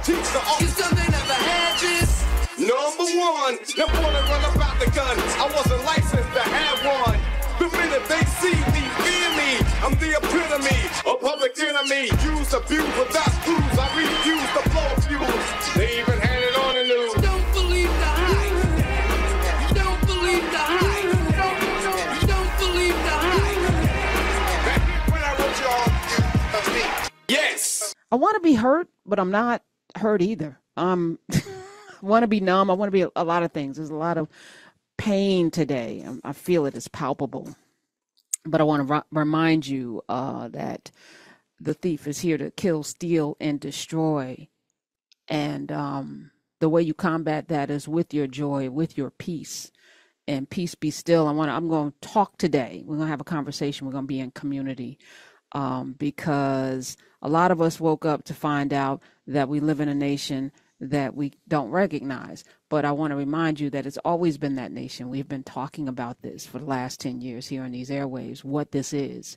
teach the art. You still they never had this. Number one, never wanna run about the gun. I wasn't licensed to have one. The minute they see me, fear me. I'm the epitome, a public enemy. Use, abuse without clues. I refuse to blow fuse. They even had it on the news. Don't believe the hype. Don't believe the hype. Don't believe the hype. Back when I wrote y'all, yes. I want to be hurt, but I'm not hurt either. I want to be numb. I want to be a lot of things. There's a lot of pain today. I feel it is palpable. But I want to remind you that the thief is here to kill, steal, and destroy. And the way you combat that is with your joy, with your peace. And peace be still. I'm going to talk today. We're going to have a conversation. We're going to be in community because a lot of us woke up to find out that we live in a nation that we don't recognize. But I want to remind you that it's always been that nation. We've been talking about this for the last 10 years here on these airwaves, what this is.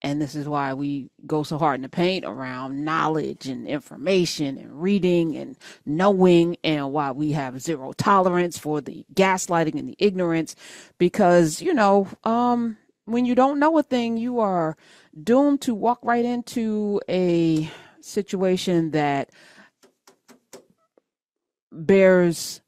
And this is why we go so hard in the paint around knowledge and information and reading and knowing, and why we have zero tolerance for the gaslighting and the ignorance. Because, when you don't know a thing, you are doomed to walk right into a situation that bears,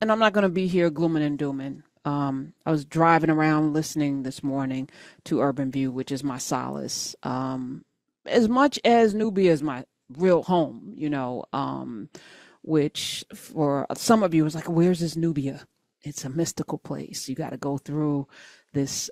and I'm not going to be here glooming and dooming. I was driving around listening this morning to Urban View, which is my solace. As much as Nubia is my real home, which for some of you is like, where's this Nubia? It's a mystical place. You got to go through this,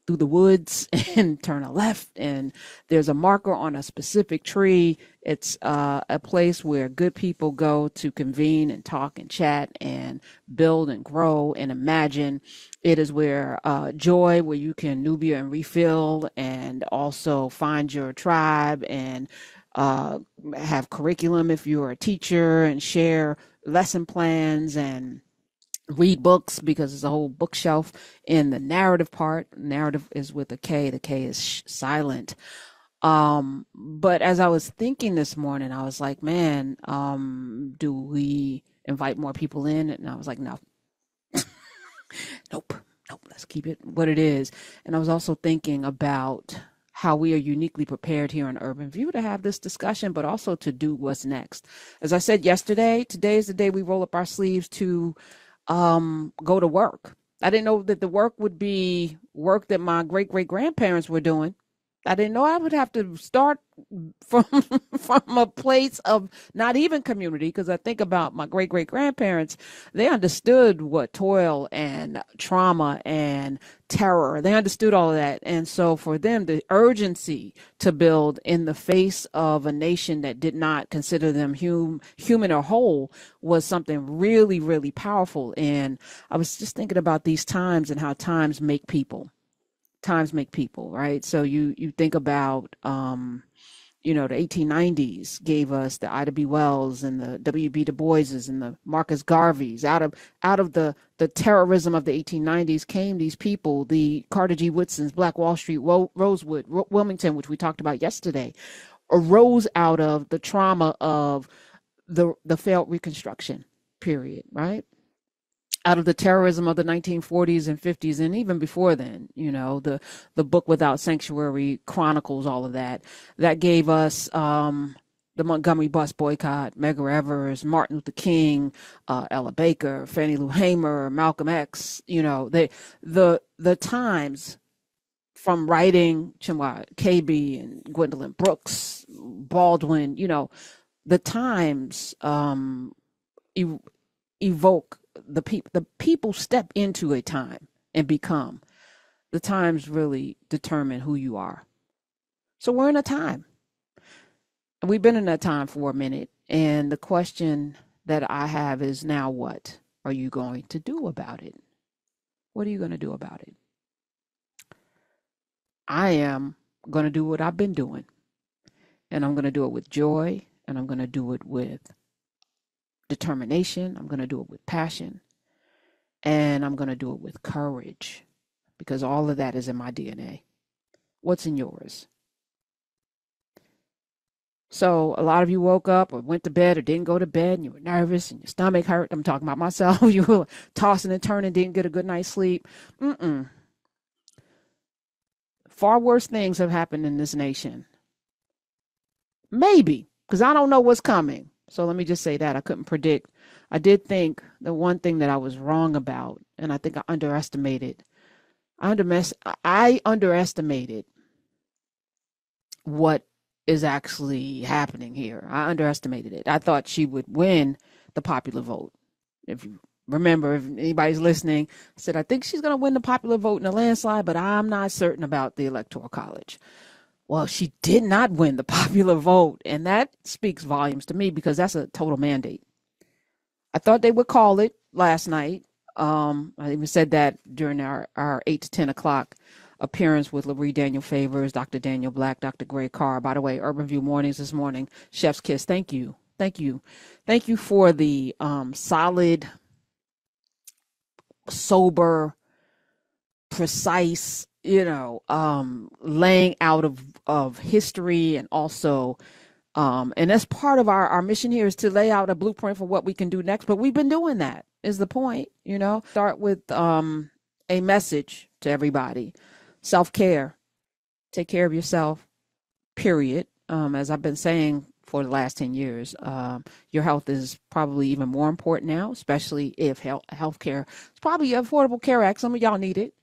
through the woods and turn a left. And there's a marker on a specific tree. It's a place where good people go to convene and talk and chat and build and grow and imagine. It is where joy, where you can Nubia and refill, and also find your tribe and have curriculum if you're a teacher, and share lesson plans and read books, because there's a whole bookshelf in the narrative part. Narrative is with a K. The K is silent. But as I was thinking this morning, I was like, man, do we invite more people in? And I was like, no. Nope. Let's keep it what it is. And I was also thinking about how we are uniquely prepared here in Urban View to have this discussion, but also to do what's next. As I said yesterday, today is the day we roll up our sleeves to go to work. I didn't know that the work would be work that my great-great-grandparents were doing. I didn't know I would have to start from a place of not even community, because I think about my great-great-grandparents. They understood what toil and trauma and terror, they understood all of that. And so for them, the urgency to build in the face of a nation that did not consider them human or whole was something really, really powerful. And I was just thinking about these times and how times make people. Times make people, right? So you think about, the 1890s gave us the Ida B. Wells and the W.B. Du Boises and the Marcus Garveys. Out of the terrorism of the 1890s came these people, the Carter G. Woodsons, Black Wall Street, Rosewood, Wilmington, which we talked about yesterday, arose out of the trauma of the failed Reconstruction period, right? Out of the terrorism of the 1940s and 50s, and even before then, the book Without Sanctuary chronicles all of that. That gave us the Montgomery bus boycott, Medgar Evers, Martin Luther King, Ella Baker, Fannie Lou Hamer, Malcolm X. The times from writing Chinua Achebe and Gwendolyn Brooks, Baldwin. The times evoke. The people step into a time and become. The times really determine who you are. So we're in a time. And we've been in that time for a minute. And the question that I have is, now what are you going to do about it? What are you going to do about it? I am going to do what I've been doing. And I'm going to do it with joy. And I'm going to do it with determination. I'm going to do it with passion, and I'm going to do it with courage, because all of that is in my DNA. What's in yours? So a lot of you woke up or went to bed or didn't go to bed and you were nervous and your stomach hurt. I'm talking about myself. You were tossing and turning, didn't get a good night's sleep. Far worse things have happened in this nation. Maybe, because I don't know what's coming. So let me just say that I couldn't predict. I did think the one thing that I was wrong about, and I think I underestimated what is actually happening here. I underestimated it. I thought she would win the popular vote. If you remember, if anybody's listening, I said, I think she's going to win the popular vote in a landslide, but I'm not certain about the Electoral College. Well, she did not win the popular vote, and that speaks volumes to me because that's a total mandate. I thought they would call it last night. I even said that during our 8 to 10 o'clock appearance with Larry Daniel Favors, Dr. Daniel Black, Dr. Gray Carr. By the way, Urban View Mornings this morning, Chef's Kiss. Thank you. Thank you. Thank you for the solid, sober, precise, laying out of history, and also and that's part of our mission here, is to lay out a blueprint for what we can do next. But we've been doing that, is the point. Start with a message to everybody. Self-care. Take care of yourself, period. As I've been saying for the last 10 years, your health is probably even more important now, especially if healthcare is probably Affordable Care Act. Some of y'all need it.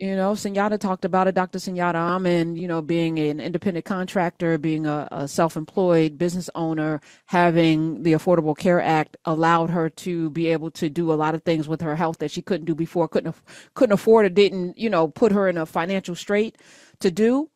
Sunyata talked about it, Dr. Sunyata Amin, being an independent contractor, being a self-employed business owner, having the Affordable Care Act allowed her to be able to do a lot of things with her health that she couldn't do before, couldn't afford, or didn't, put her in a financial strait to do.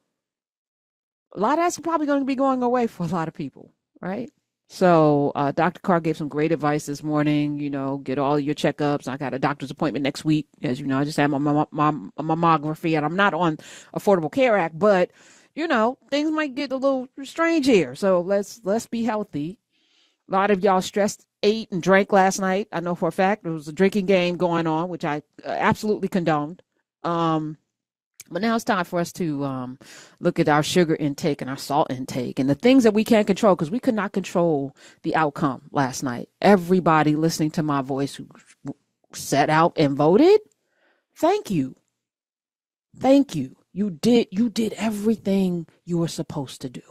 A lot of that's probably going to be going away for a lot of people, right? So Dr. Carr gave some great advice this morning. Get all your checkups. I got a doctor's appointment next week. As you know, I just had my mammography, and I'm not on Affordable Care Act, but things might get a little strange here. So let's be healthy. A lot of y'all stressed, ate, and drank last night. I know for a fact there was a drinking game going on, which I absolutely condoned. But now it's time for us to look at our sugar intake and our salt intake and the things that we can't control, because we could not control the outcome last night. Everybody listening to my voice who set out and voted, thank you. Thank you. You did everything you were supposed to do.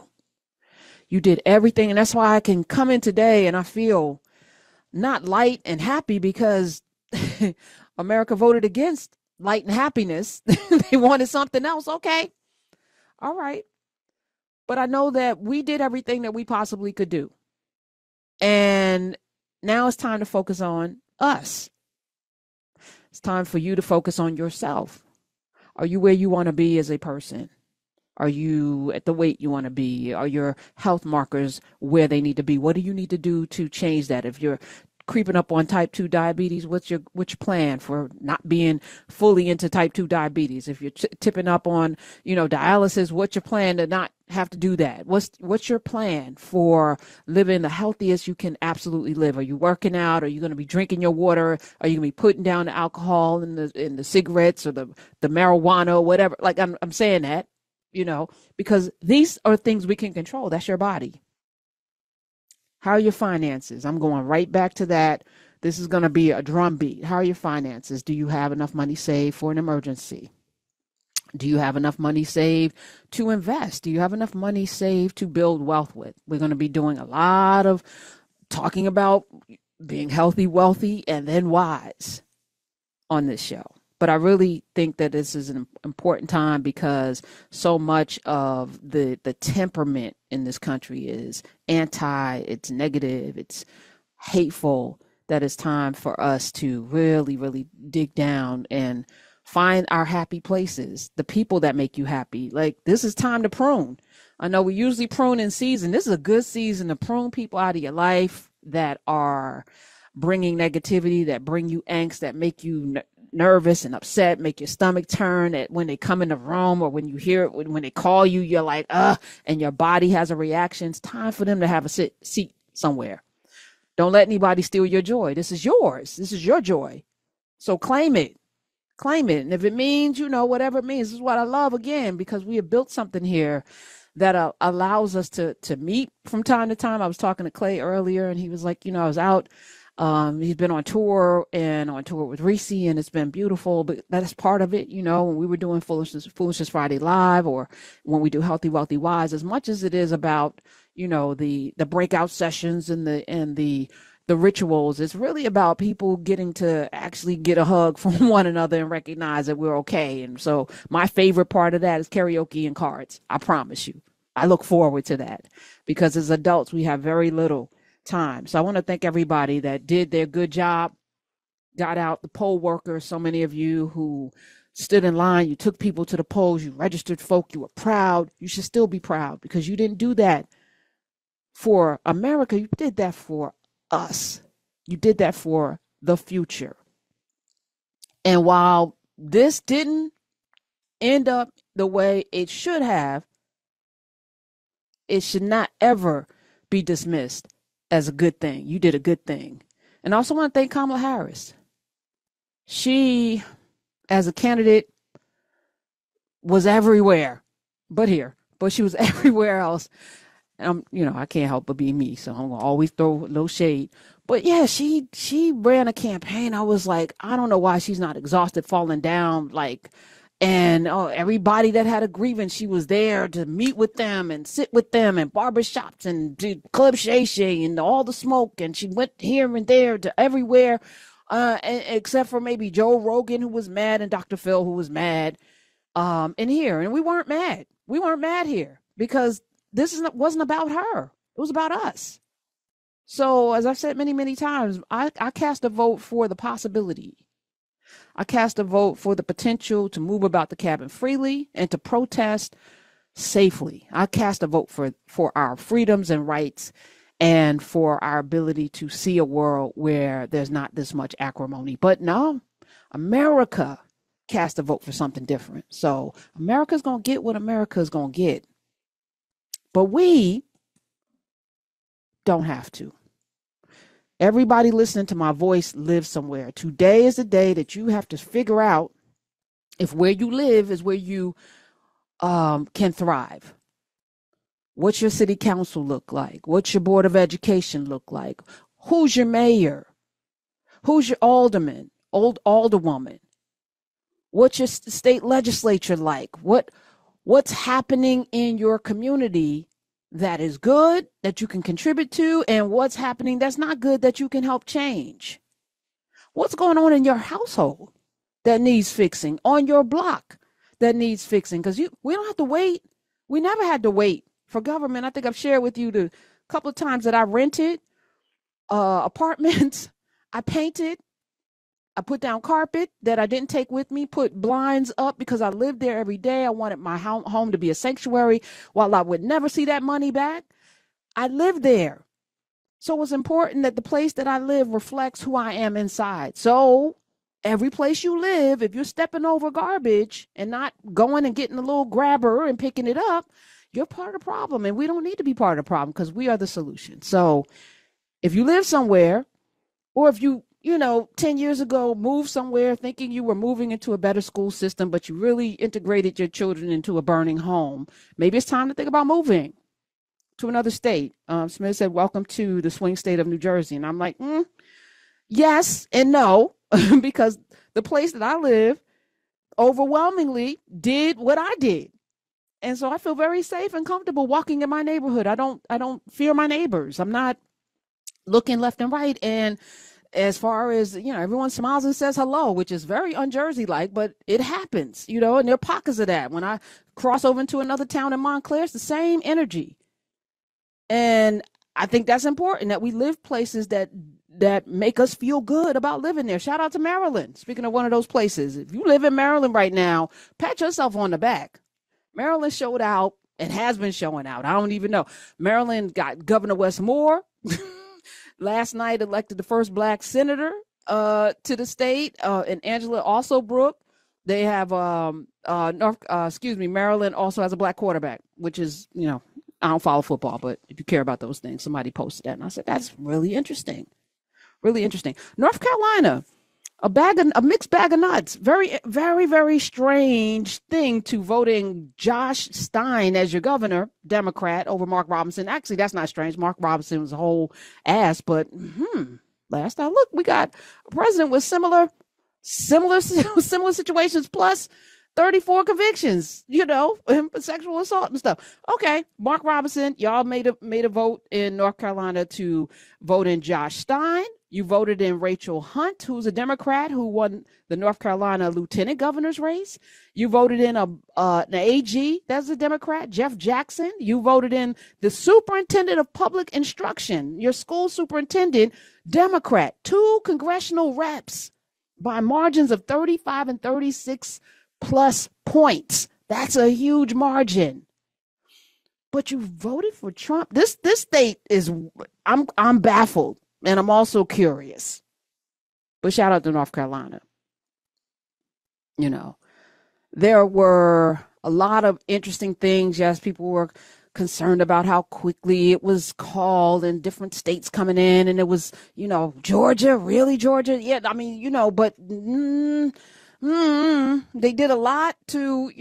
You did everything. And that's why I can come in today and I feel not light and happy, because America voted against light and happiness. They wanted something else. Okay. All right. But I know that we did everything that we possibly could do. And now it's time to focus on us. It's time for you to focus on yourself. Are you where you want to be as a person? Are you at the weight you want to be? Are your health markers where they need to be? What do you need to do to change that? If you're creeping up on type 2 diabetes, what's your plan for not being fully into type 2 diabetes? If you're tipping up on, dialysis, what's your plan to not have to do that? What's your plan for living the healthiest you can absolutely live? Are you working out? Are you going to be drinking your water? Are you going to be putting down the alcohol and the cigarettes or the marijuana or whatever? Like I'm saying that, because these are things we can control. That's your body. How are your finances? I'm going right back to that. This is going to be a drumbeat. How are your finances? Do you have enough money saved for an emergency? Do you have enough money saved to invest? Do you have enough money saved to build wealth with? We're going to be doing a lot of talking about being healthy, wealthy, and then wise on this show. But I really think that this is an important time, because so much of the temperament in this country is it's negative, it's hateful, that it's time for us to really, really dig down and find our happy places, the people that make you happy. Like, this is time to prune. I know we usually prune in season. This is a good season to prune people out of your life that are bringing negativity, that bring you angst, that make you nervous and upset, make your stomach turn at when they come in the room, or when you hear it, when they call you, you're like, and your body has a reaction. It's time for them to have a seat somewhere. Don't let anybody steal your joy. This is yours. This is your joy. So claim it. Claim it. And if it means, whatever it means, this is what I love, again, because we have built something here that allows us to meet from time to time. I was talking to Clay earlier, and he was like, I was out. He's been on tour with Reese, and it's been beautiful. But that's part of it, when we were doing Foolishness Friday Live, or when we do Healthy, Wealthy, Wise. As much as it is about, the breakout sessions and the rituals, it's really about people getting to actually get a hug from one another and recognize that we're okay. And so my favorite part of that is karaoke and cards. I promise you. I look forward to that, because as adults, we have very little time. So I want to thank everybody that did their good job, got out, the poll workers, so many of you who stood in line, you took people to the polls, you registered folk, you were proud. You should still be proud, because you didn't do that for America. You did that for us. You did that for the future. And while this didn't end up the way it should have, it should not ever be dismissed as a good thing. You did a good thing. And I also want to thank Kamala Harris. She, as a candidate, was everywhere but here, but she was everywhere else. And I can't help but be me, so I'm gonna always throw a little shade. But yeah, she ran a campaign. I was like, I don't know why she's not exhausted, falling down, and everybody that had a grievance, she was there to meet with them and sit with them, and barbershops and Club Shay Shay and all the smoke. And she went here and there to everywhere, except for maybe Joe Rogan, who was mad, and Dr. Phil, who was mad, in here. And we weren't mad. We weren't mad here, because this wasn't about her. It was about us. So as I've said many, many times, I cast a vote for the possibility. I cast a vote for the potential to move about the cabin freely and to protest safely. I cast a vote for our freedoms and rights, and for our ability to see a world where there's not this much acrimony. But no, America cast a vote for something different. So America's going to get what America's going to get. But we don't have to. Everybody listening to my voice lives somewhere. Today is the day that you have to figure out if where you live is where you can thrive. What's your city council look like? What's your board of education look like? Who's your mayor? Who's your alderman, alderwoman? What's your state legislature like? What's happening in your community that is good, that you can contribute to, and what's happening that's not good, that you can help change? What's going on in your household that needs fixing, on your block that needs fixing? Because we don't have to wait. We never had to wait for government. I think I've shared with you the couple of times that I rented apartments. I painted. I put down carpet that I didn't take with me, put blinds up because I lived there every day. I wanted my home to be a sanctuary. While I would never see that money back, I lived there. So it was important that the place that I live reflects who I am inside. So every place you live, if you're stepping over garbage and not going and getting a little grabber and picking it up, you're part of the problem. And we don't need to be part of the problem, because we are the solution. So if you live somewhere, or if you 10 years ago, moved somewhere thinking you were moving into a better school system, but you really integrated your children into a burning home, maybe it's time to think about moving to another state. Smith said, welcome to the swing state of New Jersey. And I'm like, yes and no, because the place that I live overwhelmingly did what I did. And so I feel very safe and comfortable walking in my neighborhood. I don't fear my neighbors. I'm not looking left and right. And as far as, everyone smiles and says hello, which is very un-Jersey-like, but it happens, and there are pockets of that. When I cross over into another town in Montclair, it's the same energy. And I think that's important, that we live places that make us feel good about living there. Shout out to Maryland. Speaking of one of those places, if you live in Maryland right now, pat yourself on the back. Maryland showed out and has been showing out. I don't even know. Maryland got Governor Wes Moore. Last night elected the first black senator to the state, and Angela also Brooke. They have Maryland also has a black quarterback, which is, I don't follow football, but if you care about those things, somebody posted that, and I said, that's really interesting. Really interesting. North Carolina a mixed bag of nuts. Very, very, very strange thing to voting Josh Stein as your governor, Democrat, over Mark Robinson. Actually, that's not strange. Mark Robinson was a whole ass, but last I looked, we got a president with similar situations plus 34 convictions, sexual assault and stuff. Okay, Mark Robinson, y'all made a vote in North Carolina to vote in Josh Stein. You voted in Rachel Hunt, who's a Democrat who won the North Carolina lieutenant governor's race. You voted in an AG, that's a Democrat, Jeff Jackson. You voted in the superintendent of public instruction, your school superintendent, Democrat. 2 congressional reps by margins of 35 and 36 plus points. That's a huge margin. But you voted for Trump. This state is, I'm baffled. And I'm also curious. But shout out to North Carolina. There were a lot of interesting things. Yes, people were concerned about how quickly it was called and different states coming in. And it was, Georgia, really Georgia? Yeah, I mean, but they did a lot to,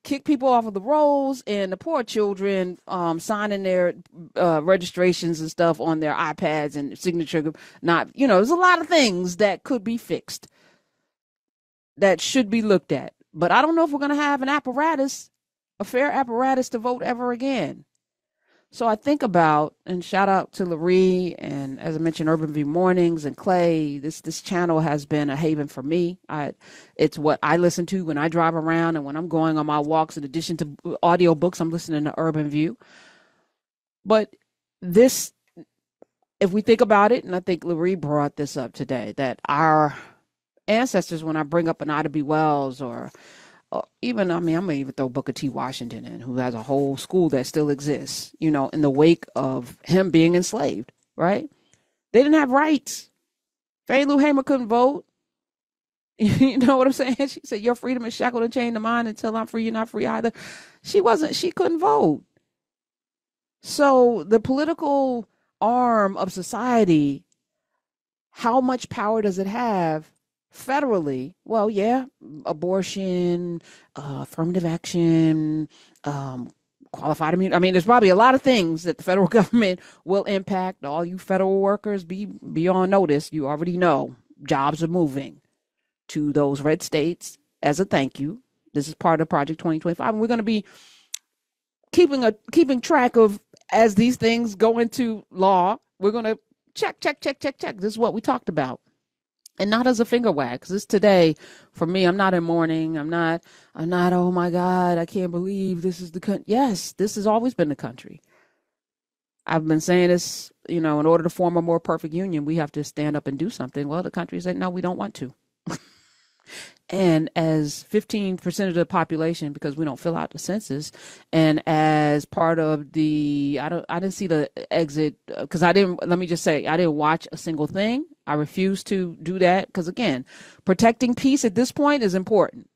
kick people off of the rolls, and the poor children signing their registrations and stuff on their iPads and signature. There's a lot of things that could be fixed that should be looked at. But I don't know if we're going to have a fair apparatus to vote ever again. So I think about, and shout out to Larry, and as I mentioned, Urban View Mornings and Clay. This channel has been a haven for me. It's what I listen to when I drive around and when I'm going on my walks. In addition to audio books, I'm listening to Urban View. But this, if we think about it, and I think Larry brought this up today, that our ancestors, when I bring up an Ida B. Wells or even, I'm going to even throw Booker T. Washington in, who has a whole school that still exists, in the wake of him being enslaved, right? They didn't have rights. Fannie Lou Hamer couldn't vote. You know what I'm saying? She said, your freedom is shackled and chained to mine. Until I'm free, you're not free either. She couldn't vote. So the political arm of society, how much power does it have federally? Well, yeah, abortion, affirmative action, qualified immunity. I mean, there's probably a lot of things that the federal government will impact. All you federal workers, be on notice. You already know jobs are moving to those red states as a thank you. This is part of Project 2025. And we're going to be keeping track of, as these things go into law, we're going to check. This is what we talked about. And not as a finger wag, because it's today for me. I'm not in mourning. I'm not, oh my God, I can't believe this is the country. Yes, this has always been the country. I've been saying this, in order to form a more perfect union, we have to stand up and do something. Well, the country said, no, we don't want to. And as 15% of the population, because we don't fill out the census, and as part of the, I didn't see the exit, because let me just say, I didn't watch a single thing. I refuse to do that because, again, protecting peace at this point is important.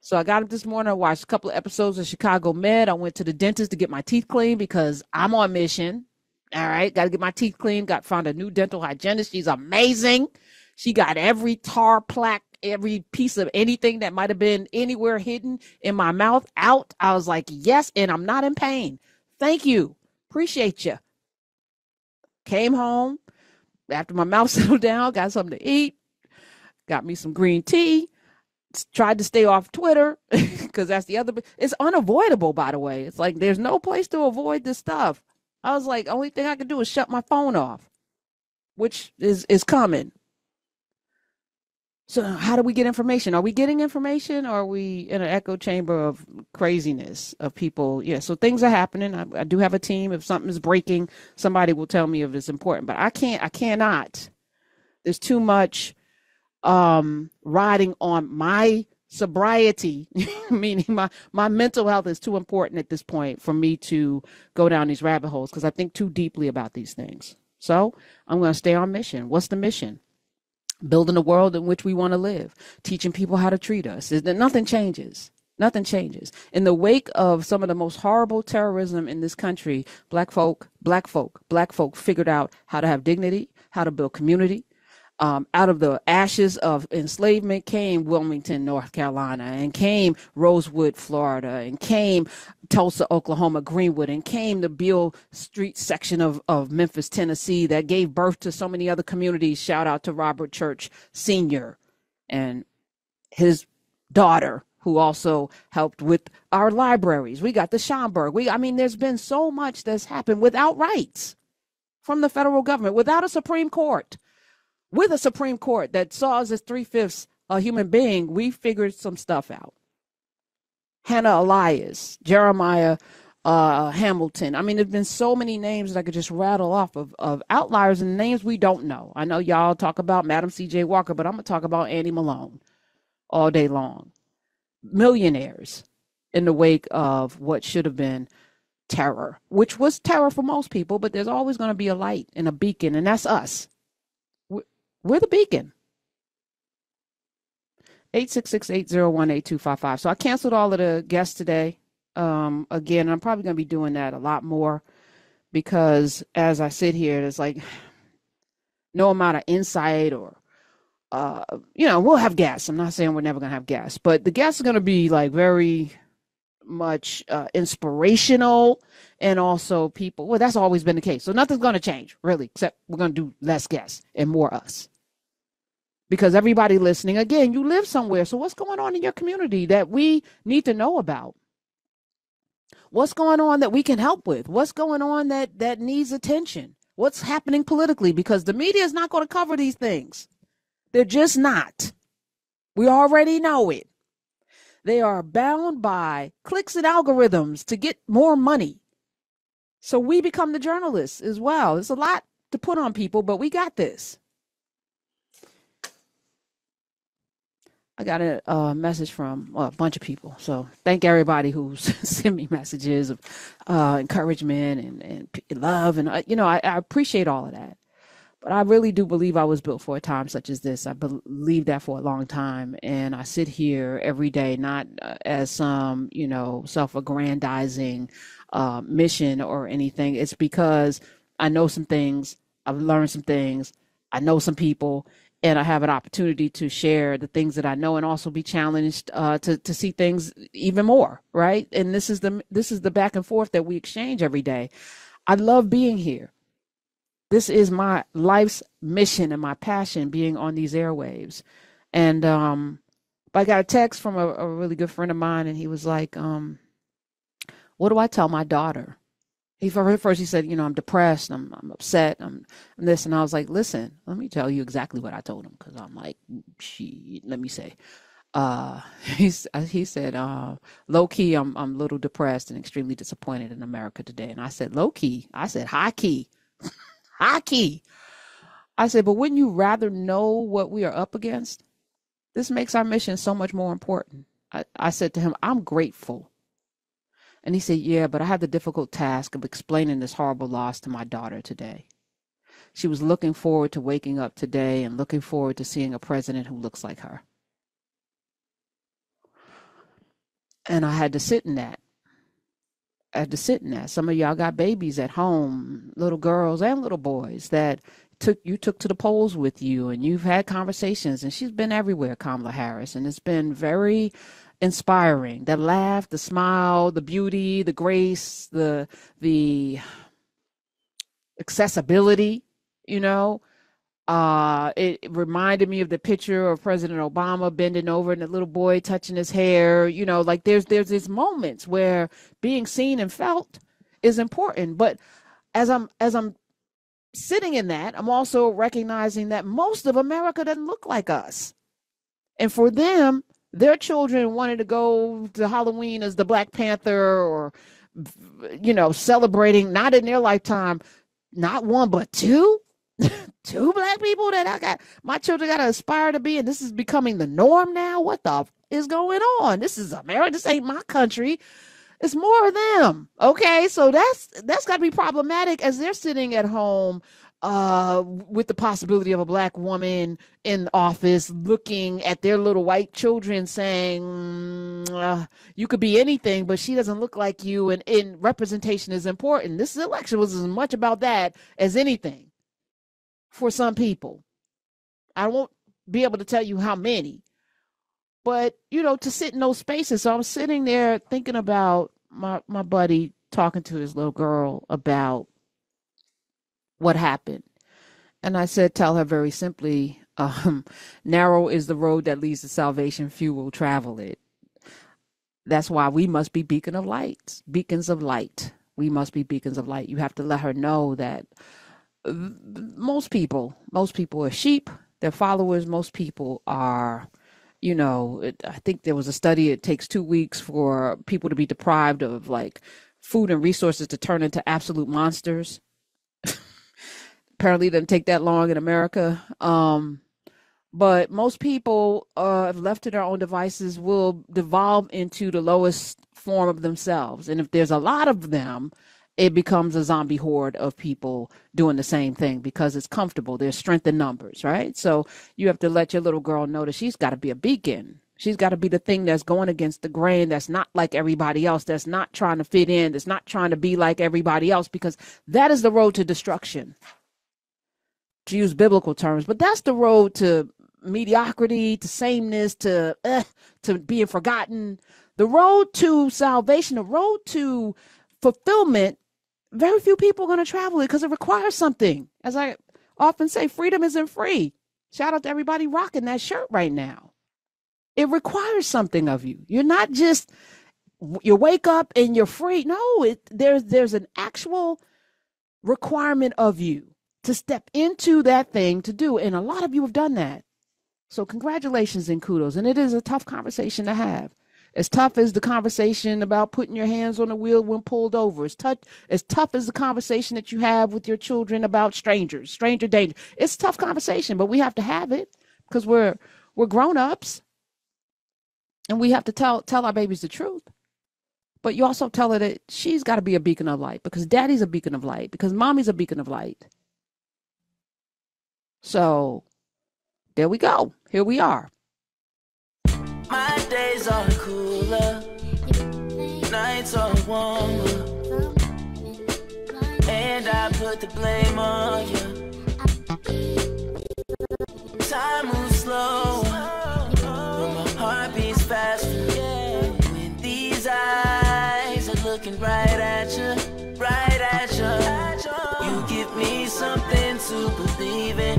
So I got up this morning, I watched a couple of episodes of Chicago Med. I went to the dentist to get my teeth cleaned because I'm on mission. All right, got to get my teeth cleaned. Found a new dental hygienist. She's amazing. She got every tar plaque, every piece of anything that might have been anywhere hidden in my mouth out. I was like, yes, and I'm not in pain. Thank you. Appreciate you. Came home after my mouth settled down, got something to eat, got me some green tea, tried to stay off Twitter because that's the other. It's unavoidable, by the way. It's like there's no place to avoid this stuff. I was like, only thing I can do is shut my phone off, which is coming. So how do we get information? Are we getting information, or are we in an echo chamber of craziness of people? Yeah, so things are happening. I do have a team. If something is breaking, somebody will tell me if it's important. But I cannot. There's too much riding on my sobriety, meaning my mental health is too important at this point for me to go down these rabbit holes, because I think too deeply about these things. So I'm going to stay on mission. What's the mission? Building a world in which we want to live, teaching people how to treat us. Nothing changes. Nothing changes. In the wake of some of the most horrible terrorism in this country, black folk figured out how to have dignity, how to build community, Out of the ashes of enslavement came Wilmington, North Carolina, and came Rosewood, Florida, and came Tulsa, Oklahoma, Greenwood, and came the Beale Street section of Memphis, Tennessee, that gave birth to so many other communities. Shout out to Robert Church Sr. and his daughter, who also helped with our libraries. We got the Schomburg. There's been so much that's happened without rights from the federal government, without a Supreme Court. With a Supreme Court that saw us as 3/5 a human being, we figured some stuff out. Hannah Elias, Jeremiah Hamilton. There's been so many names that I could just rattle off of outliers and names we don't know. I know y'all talk about Madam C.J. Walker, but I'm going to talk about Annie Malone all day long. Millionaires in the wake of what should have been terror, which was terror for most people, but there's always going to be a light and a beacon, and that's us. We're the beacon. 866-801-8255. So I canceled all of the guests today. Again, I'm probably going to be doing that a lot more because as I sit here, there's like no amount of insight or, we'll have guests. I'm not saying we're never going to have guests, but the guests are going to be like very much inspirational and also people. Well, that's always been the case. So nothing's going to change really, except we're going to do less guests and more us. Because everybody listening, again, you live somewhere. So what's going on in your community that we need to know about? What's going on that we can help with? What's going on that needs attention? What's happening politically? Because the media is not going to cover these things. They're just not. We already know it. They are bound by clicks and algorithms to get more money. So we become the journalists as well. It's a lot to put on people, but we got this. I got a message from a bunch of people. So thank everybody who's sent me messages of encouragement and love. And, I appreciate all of that. But I really do believe I was built for a time such as this. I believe that for a long time. And I sit here every day, not as some, self-aggrandizing mission or anything. It's because I know some things. I've learned some things. I know some people. And I have an opportunity to share the things that I know and also be challenged to see things even more, right? And this is the back and forth that we exchange every day. I love being here. This is my life's mission and my passion, being on these airwaves. And I got a text from a really good friend of mine, and he was like, what do I tell my daughter? First he said, I'm depressed, I'm upset, I'm this. And I was like, listen, let me tell you exactly what I told him. Cause I'm like, let me say, he said, low key, I'm a little depressed and extremely disappointed in America today. And I said, low key, I said, high key, high key. I said, but wouldn't you rather know what we are up against? This makes our mission so much more important. I said to him, I'm grateful. And he said, yeah, but I had the difficult task of explaining this horrible loss to my daughter today. She was looking forward to waking up today and looking forward to seeing a president who looks like her. And I had to sit in that. Some of y'all got babies at home, little girls and little boys that you took to the polls with you, and you've had conversations, and she's been everywhere, Kamala Harris, and it's been very inspiring. The laugh, the smile, the beauty, the grace, the accessibility, it reminded me of the picture of President Obama bending over and the little boy touching his hair. Like there's these moments where being seen and felt is important. But as I'm sitting in that, I'm also recognizing that most of America doesn't look like us. And for them, their children wanted to go to Halloween as the Black Panther or, celebrating, not in their lifetime, not one, but two Black people that my children got to aspire to be. And this is becoming the norm now. What the is going on? This is America. This ain't my country. It's more of them. Okay. So that's got to be problematic as they're sitting at home with the possibility of a Black woman in office looking at their little white children saying, you could be anything, but she doesn't look like you. And representation is important. This election was as much about that as anything for some people. I won't be able to tell you how many, but to sit in those spaces. So I'm sitting there thinking about my buddy talking to his little girl about what happened. And I said, tell her very simply, narrow is the road that leads to salvation, few will travel it. That's why we must be beacons of light. We must be beacons of light. You have to let her know that most people are sheep. They're followers. Most people are, I think there was a study, it takes 2 weeks for people to be deprived of like food and resources to turn into absolute monsters. Apparently it doesn't take that long in America. But most people, if left to their own devices, will devolve into the lowest form of themselves. And if there's a lot of them, it becomes a zombie horde of people doing the same thing because it's comfortable. There's strength in numbers, right? So you have to let your little girl know that she's got to be a beacon. She's got to be the thing that's going against the grain, that's not like everybody else, that's not trying to fit in, that's not trying to be like everybody else, because that is the road to destruction, to use biblical terms. But that's the road to mediocrity, to sameness, to being forgotten. The road to salvation, the road to fulfillment, very few people are going to travel it because it requires something. As I often say, freedom isn't free. Shout out to everybody rocking that shirt right now. It requires something of you. You're not just, you wake up and you're free. No, there's an actual requirement of you to step into that thing to do. And a lot of you have done that. So congratulations and kudos. And it is a tough conversation to have. As tough as the conversation about putting your hands on the wheel when pulled over. As tough as the conversation that you have with your children about stranger danger. It's a tough conversation, but we have to have it because we're grown-ups and we have to tell our babies the truth. But you also tell her that she's got to be a beacon of light because daddy's a beacon of light, because mommy's a beacon of light. So there we go. Here we are. My days are cooler, nights are warmer, and I put the blame on you. Time moves slow, but my heart beats faster. When these eyes are looking right at you, you give me something to believe in,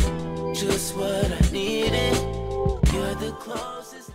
just what I needed. You're the closest.